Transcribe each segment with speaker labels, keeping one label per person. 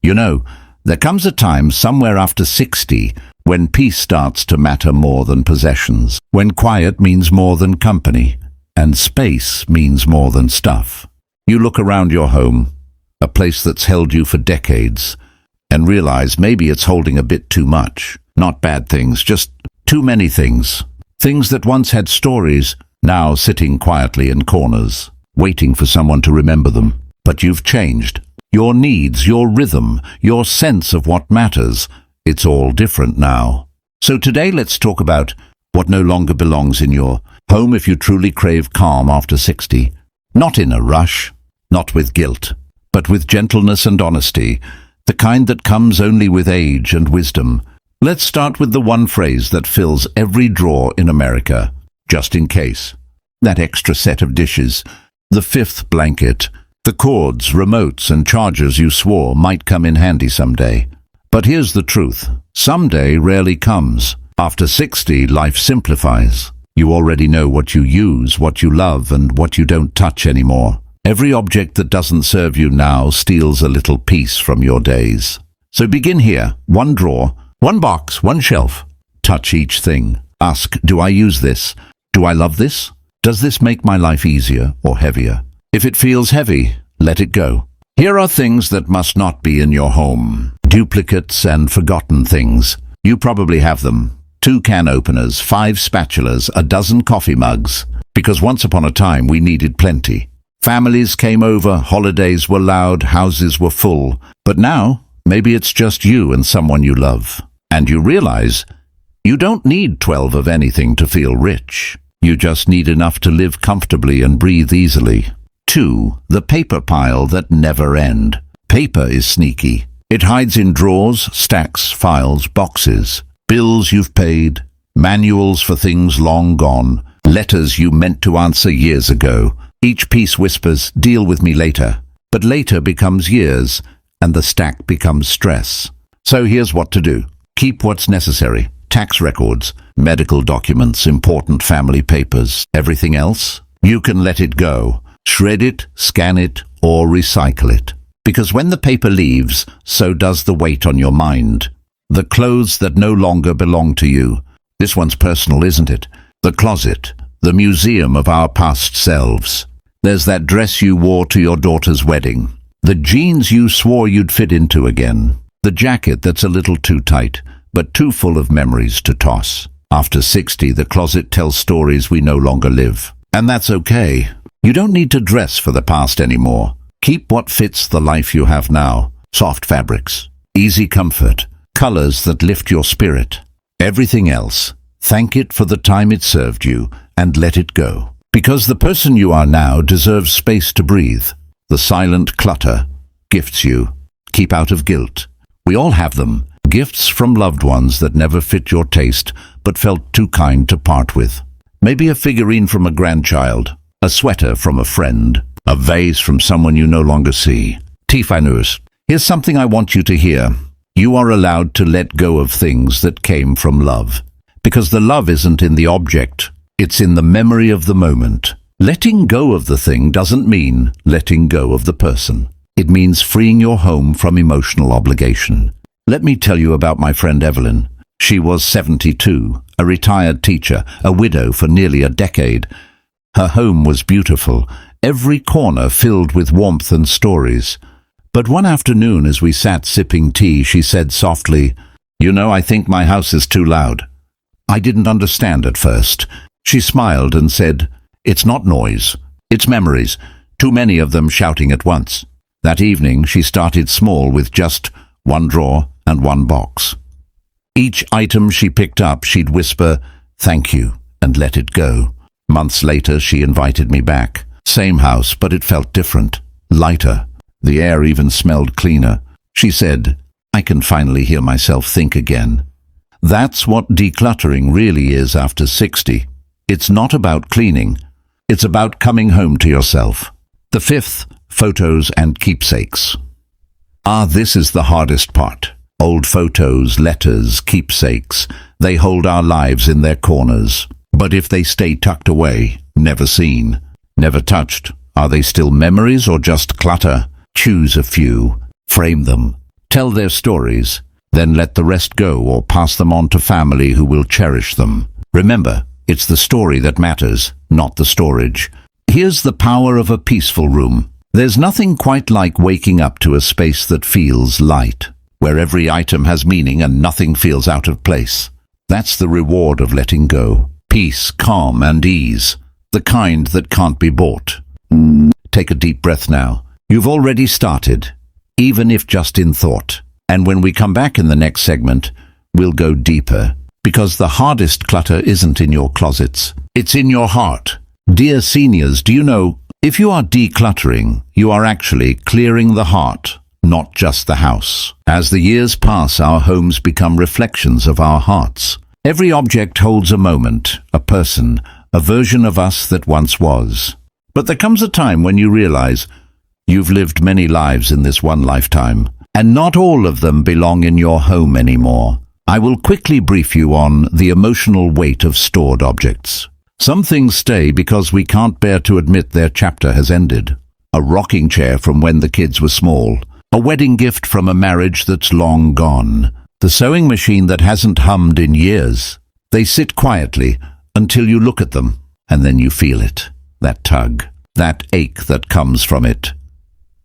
Speaker 1: You know, there comes a time somewhere after 60 when peace starts to matter more than possessions, when quiet means more than company, and space means more than stuff. You look around your home, a place that's held you for decades, and realize maybe it's holding a bit too much. Not bad things, just too many things. Things that once had stories, now sitting quietly in corners, waiting for someone to remember them. But you've changed. Your needs, your rhythm, your sense of what matters, it's all different now. So today let's talk about what no longer belongs in your home if you truly crave calm after 60. Not in a rush, not with guilt, but with gentleness and honesty, the kind that comes only with age and wisdom. Let's start with the one phrase that fills every drawer in America, just in case. That extra set of dishes, the fifth blanket, the cords, remotes, and chargers you swore might come in handy someday. But here's the truth. Someday rarely comes. After 60, life simplifies. You already know what you use, what you love, and what you don't touch anymore. Every object that doesn't serve you now steals a little piece from your days. So begin here. One drawer, one box, one shelf. Touch each thing. Ask, do I use this? Do I love this? Does this make my life easier or heavier? If it feels heavy, let it go. Here are things that must not be in your home. Duplicates and forgotten things. You probably have them. 2 can openers, 5 spatulas, a dozen coffee mugs. Because once upon a time we needed plenty. Families came over, holidays were loud, houses were full. But now, maybe it's just you and someone you love. And you realize you don't need 12 of anything to feel rich. You just need enough to live comfortably and breathe easily. 2. The paper pile that never ends. Paper is sneaky. It hides in drawers, stacks, files, boxes. Bills you've paid, manuals for things long gone, letters you meant to answer years ago. Each piece whispers, deal with me later. But later becomes years, and the stack becomes stress. So here's what to do. Keep what's necessary. Tax records, medical documents, important family papers. Everything else, you can let it go. Shred it, scan it, or recycle it. Because when the paper leaves, so does the weight on your mind. The clothes that no longer belong to you. This one's personal, isn't it? The closet, the museum of our past selves. There's that dress you wore to your daughter's wedding. The jeans you swore you'd fit into again. The jacket that's a little too tight, but too full of memories to toss. After 60, the closet tells stories we no longer live. And that's okay. You don't need to dress for the past anymore. Keep what fits the life you have now. Soft fabrics, easy comfort, colors that lift your spirit. Everything else, thank it for the time it served you and let it go. Because the person you are now deserves space to breathe. The silent clutter gifts you. Keep out of guilt. We all have them. Gifts from loved ones that never fit your taste but felt too kind to part with. Maybe a figurine from a grandchild, a sweater from a friend, a vase from someone you no longer see. Tifanus, here's something I want you to hear. You are allowed to let go of things that came from love. Because the love isn't in the object, it's in the memory of the moment. Letting go of the thing doesn't mean letting go of the person. It means freeing your home from emotional obligation. Let me tell you about my friend Evelyn. She was 72, a retired teacher, a widow for nearly a decade. Her home was beautiful, every corner filled with warmth and stories. But one afternoon as we sat sipping tea, she said softly, "You know, I think my house is too loud." I didn't understand at first. She smiled and said, "It's not noise, it's memories, too many of them shouting at once." That evening she started small with just one drawer and one box. Each item she picked up, she'd whisper, "Thank you," and let it go. Months later she invited me back. Same house, but it felt different, lighter. The air even smelled cleaner. She said, "I can finally hear myself think again." That's what decluttering really is after 60. It's not about cleaning. It's about coming home to yourself. The fifth, photos and keepsakes. This is the hardest part. Old photos, letters, keepsakes, they hold our lives in their corners. But if they stay tucked away, never seen, never touched, are they still memories or just clutter? Choose a few, frame them, tell their stories, then let the rest go or pass them on to family who will cherish them. Remember, it's the story that matters, not the storage. Here's the power of a peaceful room. There's nothing quite like waking up to a space that feels light, where every item has meaning and nothing feels out of place. That's the reward of letting go. Peace, calm, and ease. The kind that can't be bought. Take a deep breath now. You've already started, even if just in thought. And when we come back in the next segment, we'll go deeper. Because the hardest clutter isn't in your closets. It's in your heart. Dear seniors, do you know, if you are decluttering, you are actually clearing the heart, not just the house. As the years pass, our homes become reflections of our hearts. Every object holds a moment, a person, a version of us that once was. But there comes a time when you realize you've lived many lives in this one lifetime, and not all of them belong in your home anymore. I will quickly brief you on the emotional weight of stored objects. Some things stay because we can't bear to admit their chapter has ended. A rocking chair from when the kids were small. A wedding gift from a marriage that's long gone. The sewing machine that hasn't hummed in years. They sit quietly until you look at them, and then you feel it. That tug, that ache that comes from it.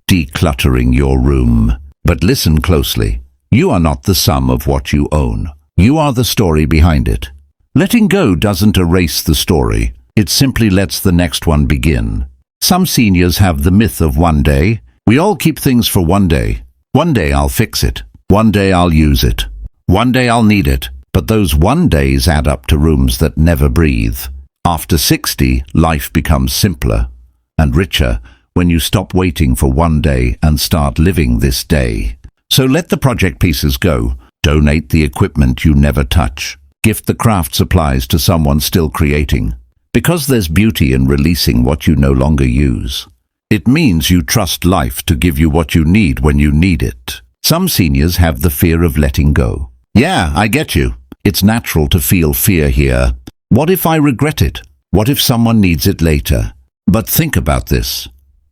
Speaker 1: Decluttering your room. But listen closely. You are not the sum of what you own. You are the story behind it. Letting go doesn't erase the story. It simply lets the next one begin. Some seniors have the myth of one day. We all keep things for one day. One day I'll fix it. One day I'll use it. One day I'll need it. But those one days add up to rooms that never breathe. After 60, life becomes simpler and richer when you stop waiting for one day and start living this day. So let the project pieces go. Donate the equipment you never touch. Gift the craft supplies to someone still creating. Because there's beauty in releasing what you no longer use. It means you trust life to give you what you need when you need it. Some seniors have the fear of letting go. Yeah, I get you. It's natural to feel fear here. What if I regret it? What if someone needs it later? But think about this.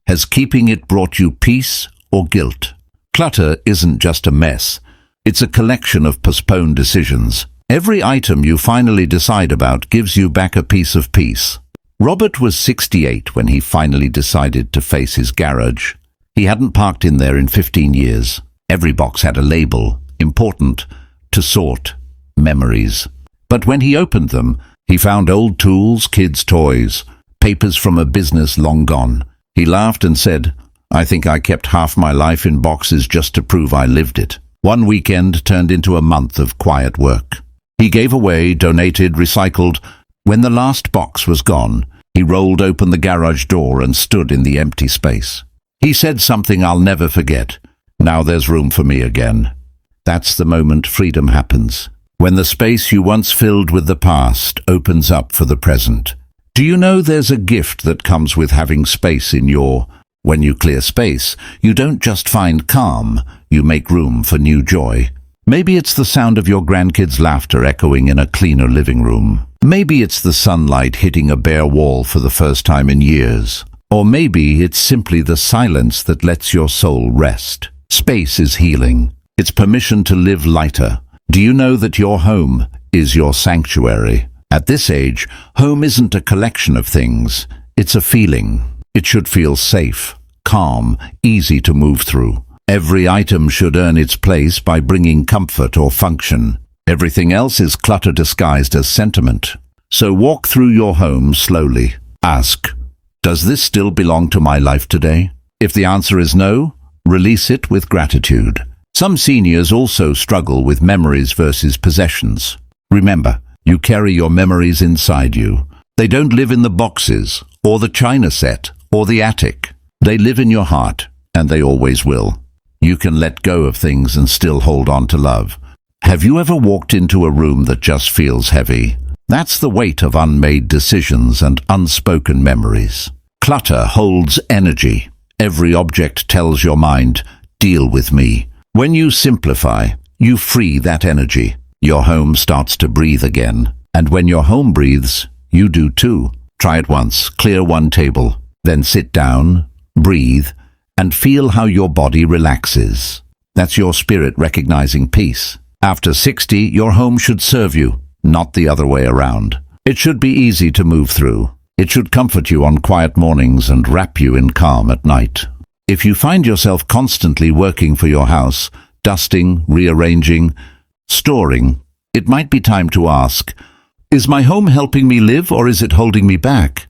Speaker 1: Has keeping it brought you peace or guilt? Clutter isn't just a mess. It's a collection of postponed decisions. Every item you finally decide about gives you back a piece of peace. Robert was 68 when he finally decided to face his garage. He hadn't parked in there in 15 years. Every box had a label, important, to sort, memories. But when he opened them, he found old tools, kids' toys, papers from a business long gone. He laughed and said, I think I kept half my life in boxes just to prove I lived it. One weekend turned into a month of quiet work. He gave away, donated, recycled. When the last box was gone, he rolled open the garage door and stood in the empty space. He said something I'll never forget. Now there's room for me again. That's the moment freedom happens. When the space you once filled with the past opens up for the present. Do you know there's a gift that comes with having space in your... When you clear space, you don't just find calm, you make room for new joy. Maybe it's the sound of your grandkids' laughter echoing in a cleaner living room. Maybe it's the sunlight hitting a bare wall for the first time in years. Or maybe it's simply the silence that lets your soul rest. Space is healing. It's permission to live lighter. Do you know that your home is your sanctuary? At this age, home isn't a collection of things. It's a feeling. It should feel safe, calm, easy to move through. Every item should earn its place by bringing comfort or function. Everything else is clutter disguised as sentiment. So walk through your home slowly. Ask, does this still belong to my life today? If the answer is no, release it with gratitude. Some seniors also struggle with memories versus possessions. Remember, you carry your memories inside you. They don't live in the boxes, or the china set, or the attic. They live in your heart, and they always will. You can let go of things and still hold on to love. Have you ever walked into a room that just feels heavy? That's the weight of unmade decisions and unspoken memories. Clutter holds energy. Every object tells your mind, deal with me. When you simplify, you free that energy. Your home starts to breathe again. And when your home breathes, you do too. Try it once, clear one table, then sit down, breathe, and feel how your body relaxes. That's your spirit recognizing peace. After 60, your home should serve you, not the other way around. It should be easy to move through. It should comfort you on quiet mornings and wrap you in calm at night. If you find yourself constantly working for your house, dusting, rearranging, storing, it might be time to ask, is my home helping me live or is it holding me back?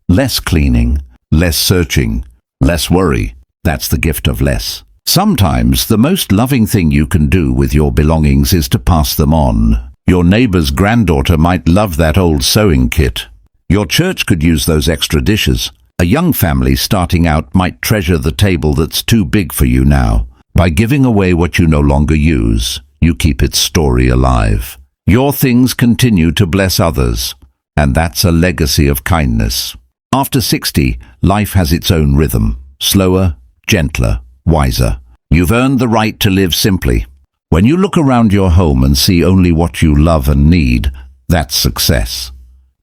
Speaker 1: Less cleaning, less searching, less worry. That's the gift of less. Sometimes the most loving thing you can do with your belongings is to pass them on. Your neighbor's granddaughter might love that old sewing kit. Your church could use those extra dishes. A young family starting out might treasure the table that's too big for you now. By giving away what you no longer use, you keep its story alive. Your things continue to bless others, and that's a legacy of kindness. After 60, life has its own rhythm. Slower, gentler, wiser. You've earned the right to live simply. When you look around your home and see only what you love and need, that's success.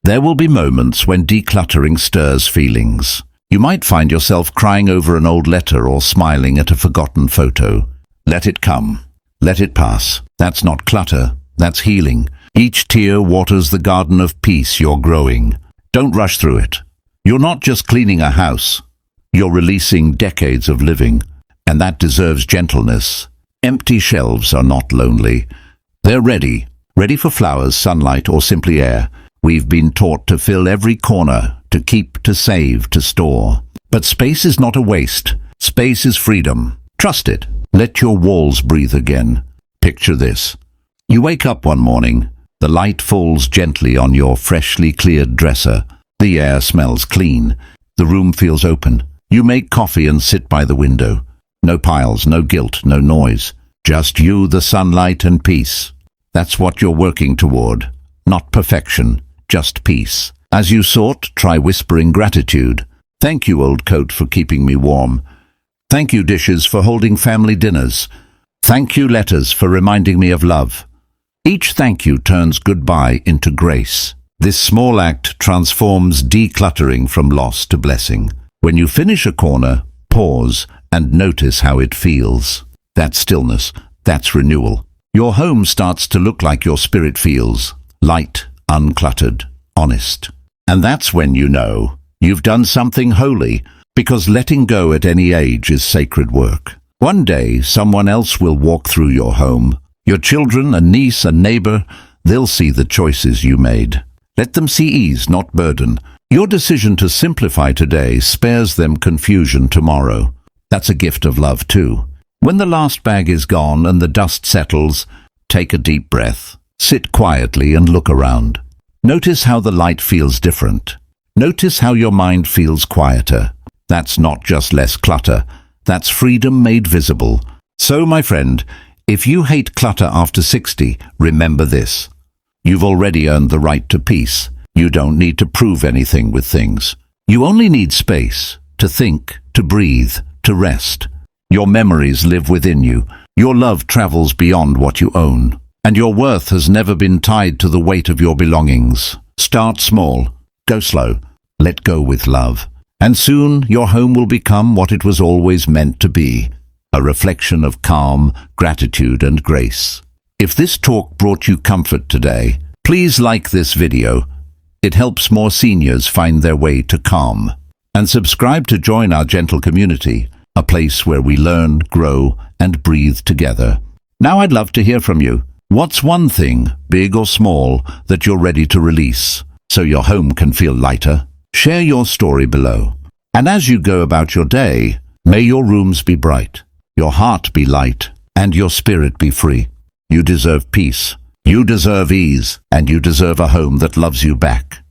Speaker 1: There will be moments when decluttering stirs feelings. You might find yourself crying over an old letter or smiling at a forgotten photo. Let it come. Let it pass. That's not clutter. That's healing. Each tear waters the garden of peace you're growing. Don't rush through it. You're not just cleaning a house. You're releasing decades of living, and that deserves gentleness. Empty shelves are not lonely. They're ready for flowers, sunlight, or simply air. We've been taught to fill every corner, to keep, to save, to store. But space is not a waste. Space is freedom. Trust it. Let your walls breathe again. Picture this. You wake up one morning. The light falls gently on your freshly cleared dresser. The air smells clean. The room feels open. You make coffee and sit by the window. No piles, no guilt, no noise. Just you, the sunlight, and peace. That's what you're working toward. Not perfection, just peace. As you sort, try whispering gratitude. Thank you, old coat, for keeping me warm. Thank you, dishes, for holding family dinners. Thank you, letters, for reminding me of love. Each thank you turns goodbye into grace. This small act transforms decluttering from loss to blessing. When you finish a corner, pause and notice how it feels. That's stillness. That's renewal. Your home starts to look like your spirit feels. Light, uncluttered, honest. And that's when you know you've done something holy, because letting go at any age is sacred work. One day, someone else will walk through your home. Your children, a niece, a neighbor, they'll see the choices you made. Let them see ease, not burden. Your decision to simplify today spares them confusion tomorrow. That's a gift of love too. When the last bag is gone and the dust settles, take a deep breath. Sit quietly and look around. Notice how the light feels different. Notice how your mind feels quieter. That's not just less clutter. That's freedom made visible. So, my friend, if you hate clutter after 60, remember this. You've already earned the right to peace. You don't need to prove anything with things. You only need space to think, to breathe, to rest. Your memories live within you. Your love travels beyond what you own. And your worth has never been tied to the weight of your belongings. Start small. Go slow. Let go with love. And soon your home will become what it was always meant to be. A reflection of calm, gratitude, and grace. If this talk brought you comfort today, please like this video. It helps more seniors find their way to calm. And subscribe to join our gentle community, a place where we learn, grow, and breathe together. Now I'd love to hear from you. What's one thing, big or small, that you're ready to release, so your home can feel lighter? Share your story below. And as you go about your day, may your rooms be bright, your heart be light, and your spirit be free. You deserve peace. You deserve ease, and you deserve a home that loves you back.